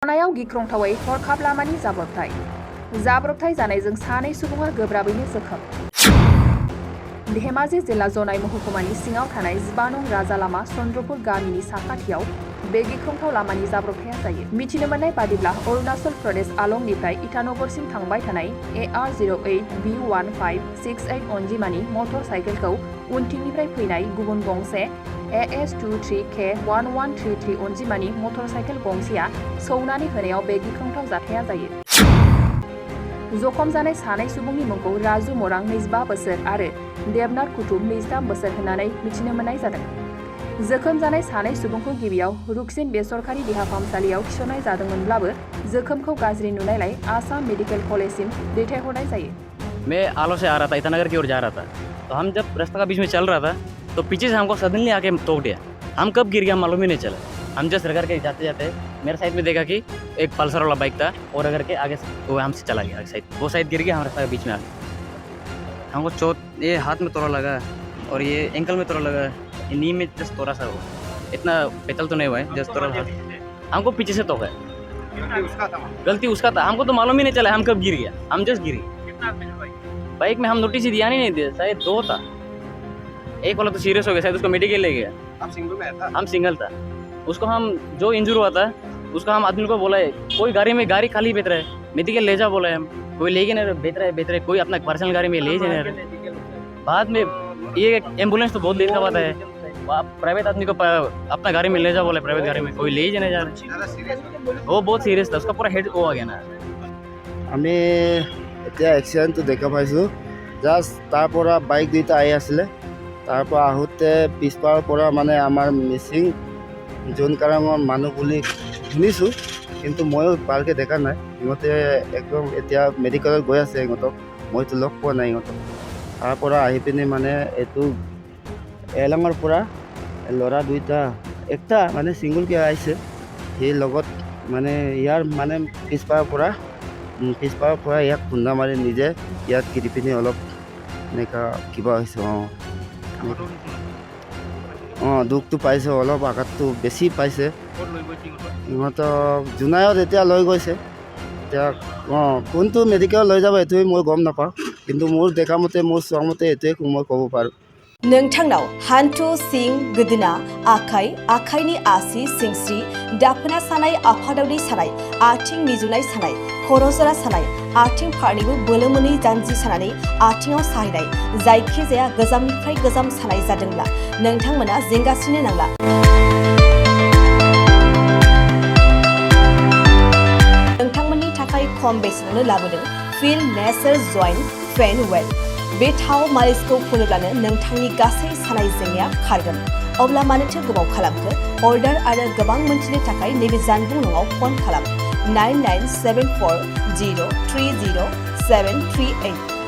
खनायाव गिख्रंथावै हरखाब लामानि जाब्रबथाय जानायजों सानै सुबुङा गोब्राबैनो जोखोम। धेमाजि जिल्ला जनाय महकुमानि सिङाव थानाय 12 नं राजा लामा चन्द्रपुर गामिनि साखाथियाव बे गिख्रंथाव लामानि जाब्रबथाया जायो। मिथिनो मोननाय बादिब्ला अरुणाचल प्रदेश आलंनिफ्राय इटानगरसिम थांबाय थानाय AR08B1568 अनजिमानि मटर साइकेलखौ उनथिंनिफ्राय फैनाय गुबुन गंसे AS23K1133 अनजिमानि मटर साइकेल गंसेया सौनानै होनायाव बे गिख्रंथाव जाथाया जायो। जखम जानाय सानै सुबुंनि मुंखौ राजु मरां 25 बोसोर आरो देबनाथ कुटुम 23 बोसोर होननानै मिथिनो मोननाय जादों। जोखोम जानाय सानै सुबुंखौ गिबियाव रुकसिन बेसरकारि देहा फाहामसालियाव थिसननाय जादोंमोनब्लाबो जोखोमखौ गाज्रि नुनायलाय आसाम मेडिकेल कलेजसिम दैथायहरनाय जायो। मैं आलो से आ रहा था, ईटानगर की ओर जा रहा था, तो हम जब रास्ता का बीच में चल रहा था तो पीछे से हमको सडनली आके ठोक दिया। हम कब गिर गया मालूम ही नहीं चला। हम जस्ट रगड़ के जाते जाते मेरे साइड में देखा कि एक पल्सर वाला बाइक था और रगड़ के आगे वो हमसे चला गया साइड, वो साइड गिर गया, हम रास्ता के बीच में आ गए। हमको चोट ये हाथ में तोड़ा लगा और ये एंकल में तोड़ा लगा, ये नी में जस्ट थोड़ा सा, वो इतना पेतल तो नहीं हुआ है, जस्ट थोड़ा हमको पीछे से ठोका है। गलती उसका था, हमको तो मालूम ही नहीं चला हम कब गिर गया, हम जस्ट गिर गए। बाइक में हम नोटिस ही ध्यान ही नहीं दिया, शायद 2 था, एक वाला तो सीरियस हो गया, शायद उसको मेडिकल ले गया। आप सिंगल में था? हम सिंगल था। उसको हम जो इंजर हुआ था उसका हम आदमी को बोला है, कोई गाड़ी खाली बेच रहा है, मेडिकल ले जा बोला है, हम कोई लेके नहीं बेच रहा है, कोई अपना पर्सनल गाड़ी में ले जा नहीं रहा। बाद में ये एम्बुलेंस तो बहुत लेट का बात है, प्राइवेट आदमी को अपना गाड़ी में ले जा बोला, प्राइवेट गाड़ी में कोई ले ही नहीं जा रहा। वो बहुत सीरियस था, उसका पूरा हेड वो आ गया ना। আমি এতিয়া এক্সিডেণ্টটো দেখা পাইছোঁ। জাষ্ট তাৰ পৰা বাইক দুইটা আহি আছিলে, তাৰ পৰা আহোঁতে পিছপাৰৰ পৰা মানে আমাৰ মিচিং জোনকাৰাঙৰ মানুহ বুলি শুনিছোঁ, কিন্তু ময়ো ভালকৈ দেখা নাই। সিহঁতে একদম এতিয়া মেডিকেলত গৈ আছে, সিহঁতক মইতো লগ পোৱা নাই সিহঁতক। তাৰ পৰা আহি পিনি মানে এইটো এলাঙৰ পৰা ল'ৰা দুইটা, একটা মানে ছিংগলকৈ আহিছে, সেই লগত মানে ইয়াৰ মানে পিছপাৰৰ পৰা ইয়াক খুন্দা মাৰি নিজে ইয়াত কিনি পিনি অলপ এনেকুৱা কিবা হৈছে। দুখটো পাইছে, অলপ আঘাতটো বেছি পাইছে। সিহঁতক জোনাইত এতিয়া লৈ গৈছে। এতিয়া কোনটো মেডিকেল লৈ যাব এইটোৱে মই গম নাপাওঁ, কিন্তু মোৰ দেখা মতে, মোৰ চোৱা মতে এইটোৱে মই ক'ব পাৰোঁ। नोंथांनाव हान्थु सिं गोदोना आखाइनि आसि सिंस्रि दाफोना सानाय आफादावनि सानाय आथिं मिजुनाय सानाय खर' जरा सानाय आथिं फारनैबो बोलो मोनै जानजि सानानै आथिङाव साहैनाय जायखिजाया गोजामनिफ्राय गोजाम सानाय जादोंब्ला नोंथांमोना जिंगासिनो नांला। नोंथांमोननि थाखाय खम बेसेनावनो लाबोदों फिल नेचार जइन्ट पेन वेल। बे थाव मालिसखौ फुनोब्लानो नोंथांनि गासै सानाय जेंनाया खारगोन। अब्ला मानोथो गोबाव खालामखो? अर्डार आरो गोबां मोनथिनो थाखाय नैबे जानबुं नङाव फन खालाम 9974030738।